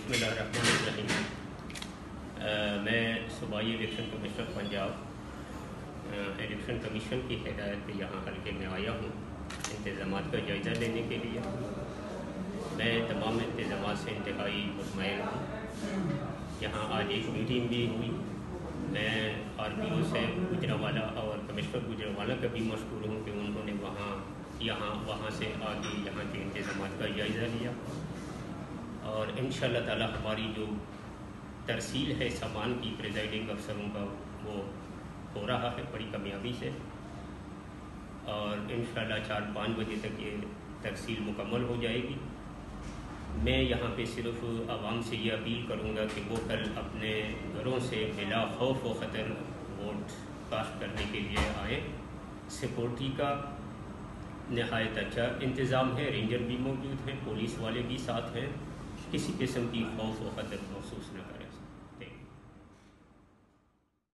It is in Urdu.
بسم اللہ الرحمن الرحیم۔ میں صوبائی election commissioner Punjab election commission کی ہدایت پہ یہاں حلقے میں آیا ہوں انتظامات کا جائزہ لینے کے لیے۔ میں تمام انتظامات سے انتہائی مطمئن ہوں۔ یہاں آج ایک میٹنگ بھی ہوئی۔ میں RPO سے گوجرانوالہ اور کمشنر گوجرانوالہ کا بھی مشکور ہوں کہ انہوں نے وہاں سے آگے یہاں کے انتظامات کا جائزہ لیا، اور انشاءاللہ تعالی ہماری جو ترسیل ہے سامان کی پریزائڈنگ افسروں کا وہ ہو رہا ہے بڑی کامیابی سے، اور انشاءاللہ 4-5 بجے تک یہ ترسیل مکمل ہو جائے گی۔ میں یہاں پہ صرف عوام سے یہ اپیل کروں گا کہ وہ کل اپنے گھروں سے بلا خوف و خطر ووٹ کاسٹ کرنے کے لیے آئیں۔ سیکورٹی کا نہایت اچھا انتظام ہے، رینجر بھی موجود ہیں، پولیس والے بھی ساتھ ہیں، کسی قسم کی خوف و خطر محسوس نہ کریں۔